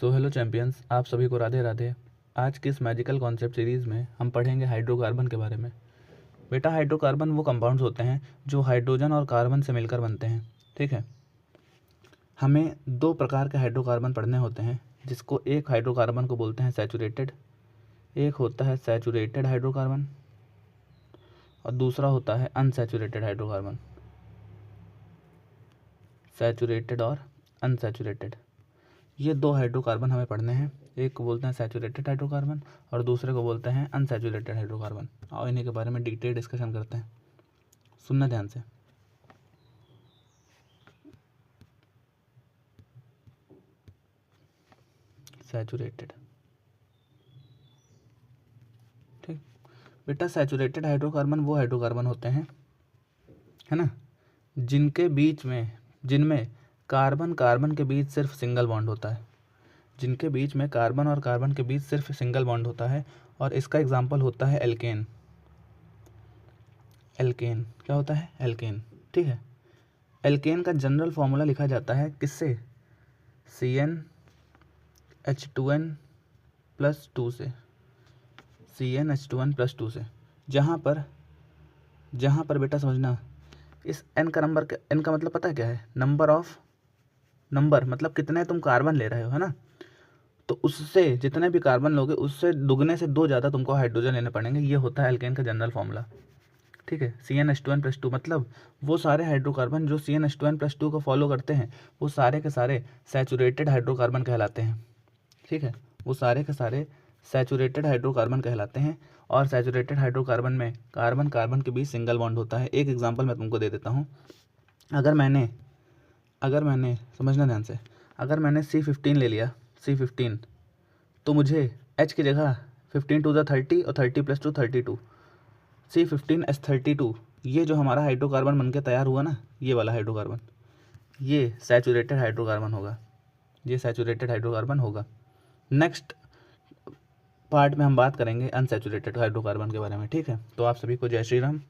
So hello champions, आप सभी को राधे राधे। आज की इस मैजिकल कॉन्सेप्ट सीरीज़ में हम पढ़ेंगे हाइड्रोकार्बन के बारे में। बेटा, हाइड्रोकार्बन वो कंपाउंड्स होते हैं जो हाइड्रोजन और कार्बन से मिलकर बनते हैं। ठीक है, हमें दो प्रकार के हाइड्रोकार्बन पढ़ने होते हैं, जिसको एक हाइड्रोकार्बन को बोलते हैं सैचुरेटेड, एक होता है सैचुरेटेड हाइड्रोकार्बन और दूसरा होता है अनसैचुरेटेड हाइड्रोकार्बन। सैचुरेटेड और अनसैचुरेटेड, ये दो हाइड्रोकार्बन हमें पढ़ने हैं। एक को बोलते हैं सैचुरेटेड हाइड्रोकार्बन और दूसरे को बोलते हैं अनसैचुरेटेड हाइड्रोकार्बन। और इन्हीं के बारे में डिटेल डिस्कशन करते हैं, सुनना ध्यान से। सैचुरेटेड, ठीक बेटा, सैचुरेटेड हाइड्रोकार्बन वो हाइड्रोकार्बन होते हैं, है ना, जिनमें कार्बन कार्बन के बीच सिर्फ सिंगल बॉन्ड होता है, जिनके बीच में कार्बन और कार्बन के बीच सिर्फ सिंगल बॉन्ड होता है। और इसका एग्जाम्पल होता है एल्केन। एल्केन क्या होता है? एल्केन, ठीक है। एल्केन का जनरल फॉर्मूला लिखा जाता है किससे? CnH2n प्लस 2 से, CnH2n प्लस 2 से। जहाँ पर बेटा समझना, इस n का मतलब पता है क्या है? नंबर मतलब कितने तुम कार्बन ले रहे हो, है ना। तो उससे जितने भी कार्बन लोगे उससे दुगने से दो ज़्यादा तुमको हाइड्रोजन लेने पड़ेंगे। ये होता है एल्केन का जनरल फॉर्मूला, ठीक है। CnH2n प्लस 2 मतलब वो सारे हाइड्रोकार्बन जो CnH2n प्लस 2 को फॉलो करते हैं वो सारे के सारे सैचुरेटेड हाइड्रोकार्बन कहलाते हैं, ठीक है। वो सारे के सारे सैचुरेटेड हाइड्रोकार्बन कहलाते हैं। और सैचुरेटेड हाइड्रोकार्बन में कार्बन कार्बन के बीच सिंगल बॉन्ड होता है। एक एग्जांपल मैं तुमको दे देता हूँ। अगर मैंने समझना ध्यान से, अगर मैंने C15 ले लिया, C15, तो मुझे H की जगह 15 टू द 30 और 30 प्लस 2 32, C15H32, ये जो हमारा हाइड्रोकार्बन बनके तैयार हुआ ना, ये वाला हाइड्रोकार्बन, ये सैचुरेटेड हाइड्रोकार्बन होगा। ये सैचुरेटेड हाइड्रोकार्बन होगा। नेक्स्ट पार्ट में हम बात करेंगे अनसैचुरेटेड हाइड्रोकार्बन के बारे में, ठीक है। तो आप सभी को जय श्री राम।